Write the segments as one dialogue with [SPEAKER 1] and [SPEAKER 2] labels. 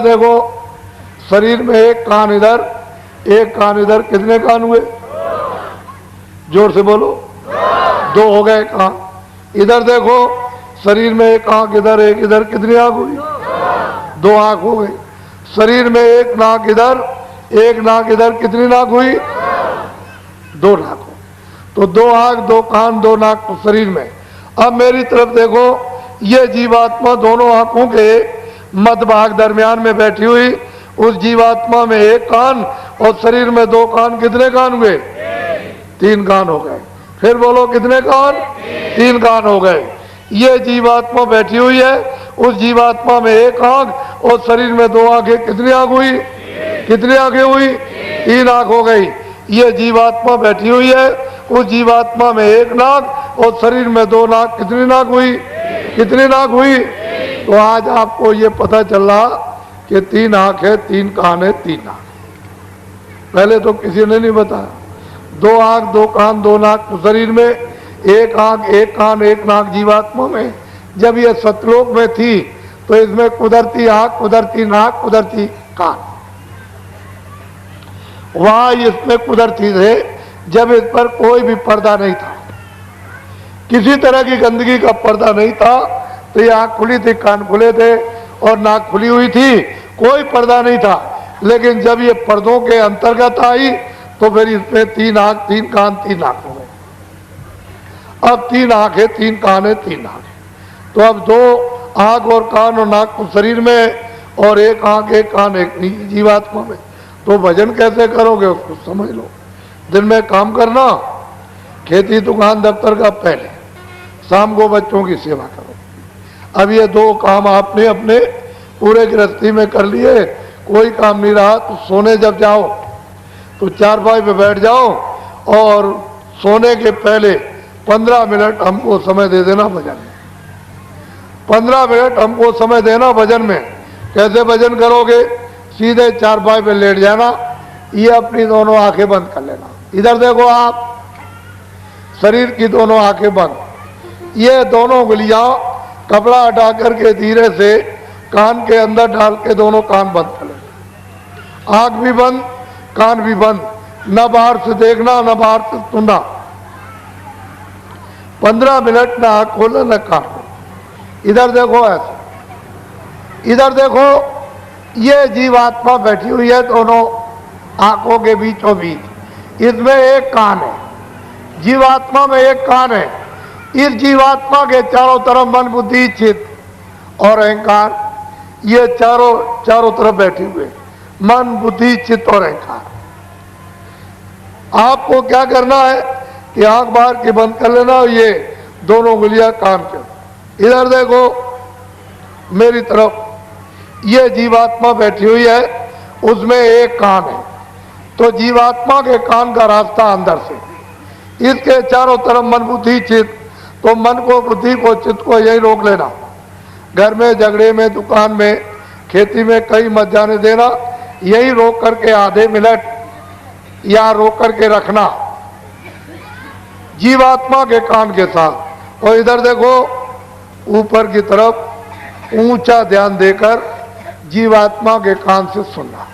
[SPEAKER 1] देखो शरीर में एक कान इधर एक कान इधर, कितने कान हुए? जोर से बोलो। दो हो गए कान। इधर देखो शरीर में एक आंख इधर एक इधर, कितनी आंख हुई? दो आंख हो गई। शरीर में एक नाक इधर एक नाक इधर, कितनी नाक हुई? दो नाक हो। तो दो आंख दो कान दो नाक तो शरीर में। अब मेरी तरफ देखो, ये जीवात्मा दोनों आंखों के मध्य भाग दरमियान में बैठी हुई, उस जीवात्मा में एक कान और शरीर में दो कान, कितने कान हुए? तीन कान हो गए। फिर बोलो कितने कान? तीन कान हो गए। ये जीवात्मा बैठी हुई है, उस जीवात्मा में एक आंख और शरीर में दो आंखें, कितनी आंख हुई? कितनी आंखें हुई? तीन आंख हो गई। ये जीवात्मा बैठी हुई है, उस जीवात्मा में एक नाक और शरीर में दो नाक, कितनी नाक हुई? कितनी नाक हुई? तो आज आपको ये पता चला कि तीन आंख है तीन कान है तीन नाक। पहले तो किसी ने नहीं बताया। दो आंख दो कान दो नाक तो शरीर में, एक आंख एक कान एक नाक जीवात्मा में। जब ये सतलोक में थी तो इसमें कुदरती आंख कुदरती नाक कुदरती कान, वहां इसमें कुदरती थे जब इस पर कोई भी पर्दा नहीं था, किसी तरह की गंदगी का पर्दा नहीं था। तो ये आंख खुली थी कान खुले थे और नाक खुली हुई थी, कोई पर्दा नहीं था। लेकिन जब ये पर्दों के अंतर्गत आई तो फिर इसमें तीन आंख तीन कान तीन नाक हो गए। अब तीन आंख है तीन कान है तीन नाक है। तो अब दो आंख और कान और नाक को शरीर में और एक आंख एक कान एक जीवात्मा में। तो भजन कैसे करोगे उसको समझ लो। दिन में काम करना, खेती दुकान दफ्तर का पहले, शाम को बच्चों की सेवा करो। अब ये दो काम आपने अपने पूरे गृहस्थी में कर लिए, कोई काम नहीं रहा तो सोने जब जाओ तो चारपाई पे बैठ जाओ और सोने के पहले 15 मिनट हमको समय दे देना भजन में। 15 मिनट हमको समय देना भजन में। कैसे भजन करोगे? सीधे चारपाई पे लेट जाना, ये अपनी दोनों आंखें बंद कर लेना। इधर देखो आप, शरीर की दोनों आंखें बंद, ये दोनों उंगलियां कपड़ा हटा करके धीरे से कान के अंदर डाल के दोनों कान बंद कर लेना। आंख भी बंद कान भी बंद, न बाहर से देखना न बाहर से सुनना। 15 मिनट न आंख खोलो न कान खोलो। इधर देखो ऐसे, इधर देखो ये जीवात्मा बैठी हुई है दोनों आंखों के बीचों बीच, इसमें एक कान है, जीवात्मा में एक कान है। इस जीवात्मा के चारों तरफ मन बुद्धि चित्त और अहंकार, ये चारों तरफ बैठे हुए मन बुद्धि चित्त और अहंकार। आपको क्या करना है कि आंख बाहर की बंद कर लेना, ये दोनों उंगलियां कान के। इधर देखो मेरी तरफ, ये जीवात्मा बैठी हुई है, उसमें एक कान है। तो जीवात्मा के कान का रास्ता अंदर से, इसके चारों तरफ मन बुद्धि चित्त। तो मन को बुद्धि को चित्त को यही रोक लेना। घर में झगड़े में दुकान में खेती में कहीं मत जाने देना, यही रोक करके आधे मिनट या रोक करके रखना जीवात्मा के कान के साथ। और इधर देखो ऊपर की तरफ ऊंचा ध्यान देकर जीवात्मा के कान से सुनना।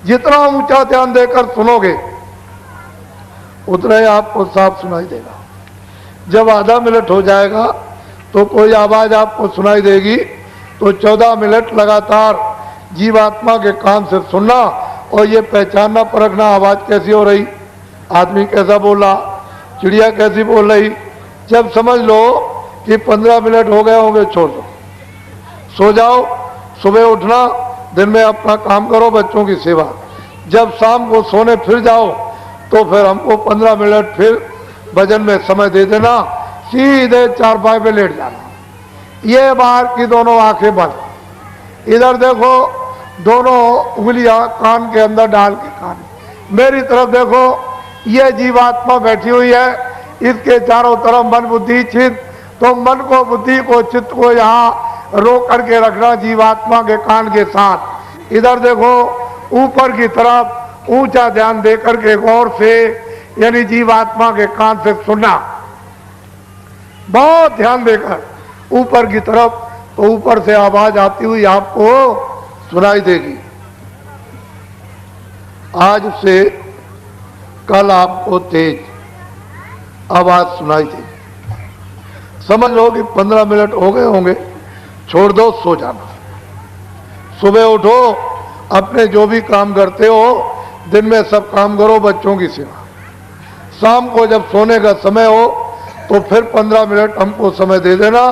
[SPEAKER 1] जितना ऊंचा ध्यान देकर सुनोगे उतना ही आपको साफ सुनाई देगा। जब आधा मिनट हो जाएगा तो कोई आवाज आपको सुनाई देगी, तो 14 मिनट लगातार जीवात्मा के कान से सुनना और ये पहचानना परखना आवाज कैसी हो रही, आदमी कैसा बोला, चिड़िया कैसी बोल रही। जब समझ लो कि 15 मिनट हो गए होंगे, छोड़ दो, सो जाओ। सुबह उठना, दिन में अपना काम करो, बच्चों की सेवा। जब शाम को सोने फिर जाओ तो फिर हमको 15 मिनट फिर भजन में समय दे देना, सीधे चारपाई पे लेट जाना। ये बाहर की दोनों आंखें बंद। इधर देखो दोनों उंगलियां कान के अंदर डाल के कान। मेरी तरफ देखो, ये जीवात्मा बैठी हुई है, इसके चारों तरफ मन बुद्धि चित्त। तो मन को बुद्धि को चित्त को यहाँ रोक करके रखना जीवात्मा के कान के साथ। इधर देखो ऊपर की तरफ ऊंचा ध्यान दे करके गौर से, यानी जीवात्मा के कान से सुनना, बहुत ध्यान देकर ऊपर की तरफ। तो ऊपर से आवाज आती हुई आपको सुनाई देगी। आज से कल आपको तेज आवाज सुनाई देगी। समझ लो कि 15 मिनट हो गए होंगे, छोड़ दो, सो जाना। सुबह उठो, अपने जो भी काम करते हो दिन में सब काम करो, बच्चों की सेवा। शाम को जब सोने का समय हो तो फिर 15 मिनट हमको समय दे देना,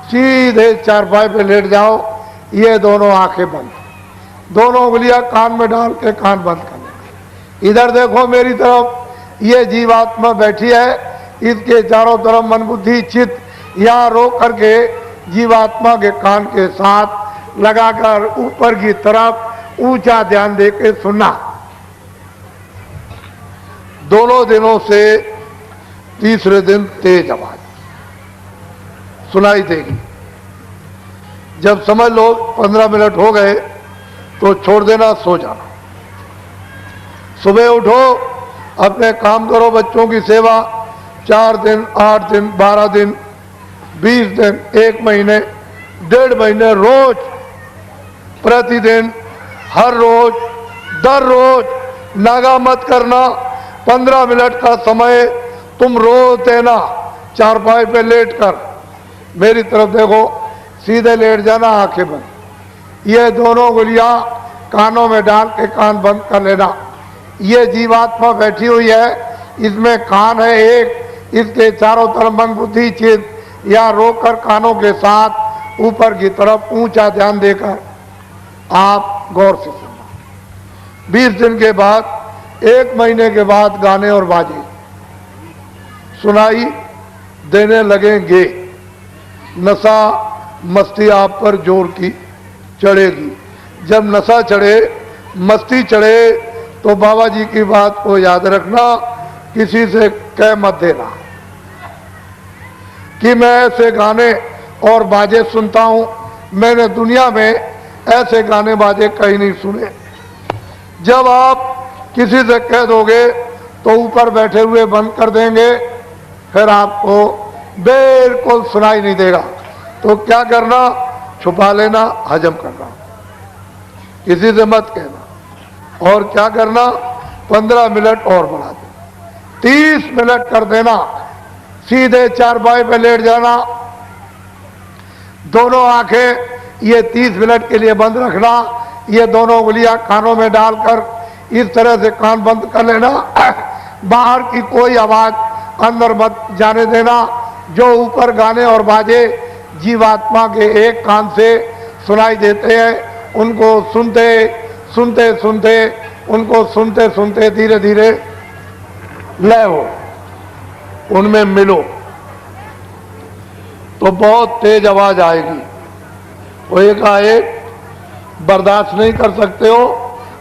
[SPEAKER 1] सीधे चारपाई पे लेट जाओ, ये दोनों आंखें बंद, दोनों उंगलियां कान में डाल के कान बंद कर लेना। इधर देखो मेरी तरफ, ये जीवात्मा बैठी है, इसके चारों तरफ मन बुद्धि चित्त यहाँ रोक करके जीवात्मा के कान के साथ लगाकर ऊपर की तरफ ऊंचा ध्यान देके सुनना। दोनों दिनों से तीसरे दिन तेज आवाज सुनाई देगी। जब समझ लो 15 मिनट हो गए तो छोड़ देना, सो जाना। सुबह उठो, अपने काम करो, बच्चों की सेवा। 4 दिन, 8 दिन, 12 दिन, 20 दिन, 1 महीने, 1.5 महीने, रोज, प्रतिदिन, हर रोज, दर रोज नागा मत करना। 15 मिनट का समय तुम रोज देना। चारपाई पे लेट कर मेरी तरफ देखो, सीधे लेट जाना, आंखें बंद। ये दोनों उंगलियां कानों में डाल के कान बंद कर लेना। ये जीवात्मा बैठी हुई है, इसमें कान है एक, इसके चारों तरफ मन बुद्धि चित्त या रोक कर कानों के साथ ऊपर की तरफ ऊंचा ध्यान देकर आप गौर से सुनना। 20 दिन के बाद, 1 महीने के बाद गाने और बाजे सुनाई देने लगेंगे। नशा मस्ती आप पर जोर की चढ़ेगी। जब नशा चढ़े, मस्ती चढ़े, तो बाबा जी की बात को याद रखना, किसी से कह मत देना कि मैं ऐसे गाने और बाजे सुनता हूं। मैंने दुनिया में ऐसे गाने बाजे कहीं नहीं सुने। जब आप किसी से कह दोगे तो ऊपर बैठे हुए बंद कर देंगे, फिर आपको बिल्कुल सुनाई नहीं देगा। तो क्या करना, छुपा लेना, हजम करना, किसी से मत कहना। और क्या करना, 15 मिनट और बढ़ा देना, 30 मिनट कर देना। सीधे चारपाई पे लेट जाना, दोनों आंखें ये 30 मिनट के लिए बंद रखना। ये दोनों उंगलियां कानों में डालकर इस तरह से कान बंद कर लेना। बाहर की कोई आवाज अंदर मत जाने देना। जो ऊपर गाने और बाजे जीवात्मा के एक कान से सुनाई देते हैं, उनको सुनते सुनते सुनते उनको सुनते सुनते धीरे धीरे लय हो, उनमें मिलो, तो बहुत तेज आवाज आएगी। वो एकाएक बर्दाश्त नहीं कर सकते हो,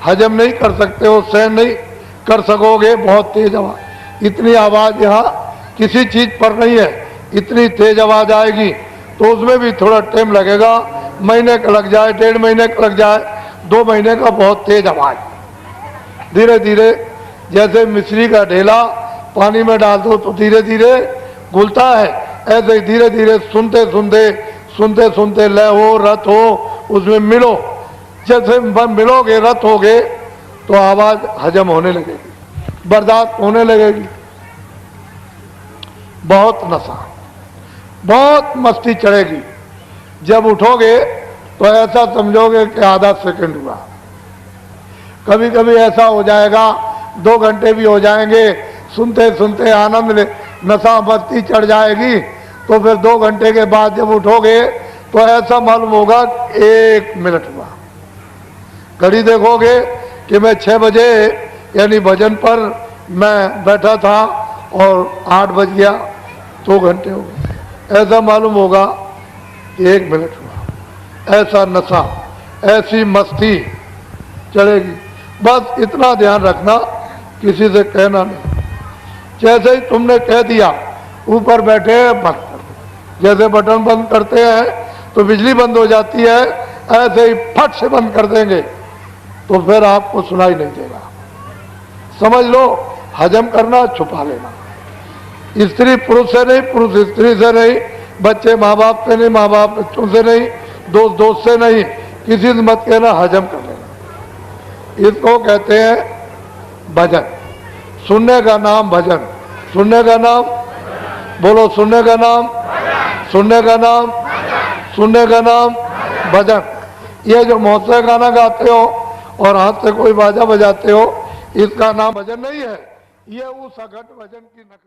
[SPEAKER 1] हजम नहीं कर सकते हो, सहन नहीं कर सकोगे, बहुत तेज आवाज। इतनी आवाज यहाँ किसी चीज पर नहीं है, इतनी तेज आवाज आएगी। तो उसमें भी थोड़ा टाइम लगेगा, महीने का लग जाए, 1.5 महीने का लग जाए, 2 महीने का, बहुत तेज आवाज। धीरे धीरे जैसे मिश्री का ढेला पानी में डाल दो तो धीरे धीरे घुलता है, ऐसे ही धीरे धीरे सुनते सुनते सुनते सुनते लय हो, रत हो, उसमें मिलो। जैसे मिलोगे, रत होगे, तो आवाज हजम होने लगेगी, बर्दाश्त होने लगेगी। बहुत नशा, बहुत मस्ती चढ़ेगी। जब उठोगे तो ऐसा समझोगे कि आधा सेकंड हुआ। कभी कभी ऐसा हो जाएगा 2 घंटे भी हो जाएंगे, सुनते सुनते आनंद ले, नशा मस्ती चढ़ जाएगी। तो फिर 2 घंटे के बाद जब उठोगे तो ऐसा मालूम होगा 1 मिनट हुआ। घड़ी देखोगे कि मैं 6 बजे यानी भजन पर मैं बैठा था और 8 बज गया, 2 घंटे हो गए। ऐसा मालूम होगा 1 मिनट हुआ। ऐसा नशा, ऐसी मस्ती चढ़ेगी। बस इतना ध्यान रखना, किसी से कहना नहीं। जैसे ही तुमने कह दिया, ऊपर बैठे बंद कर दो। जैसे बटन बंद करते हैं तो बिजली बंद हो जाती है, ऐसे ही फट से बंद कर देंगे तो फिर आपको सुनाई नहीं देगा। समझ लो, हजम करना, छुपा लेना। स्त्री पुरुष से नहीं, पुरुष स्त्री से नहीं, बच्चे माँ बाप से नहीं, माँ बाप बच्चों से नहीं, दोस्त दोस्त से नहीं, किसी से मत कहना हजम कर लेना। इसको कहते हैं भजन। सुनने का नाम भजन, सुनने का नाम बोलो, सुनने का नाम, सुनने का नाम, सुनने का नाम भजन। ये जो मौत से गाना गाते हो और हाथ से कोई बाजा बजाते हो, इसका नाम भजन नहीं है, ये उस अघट भजन की नकल।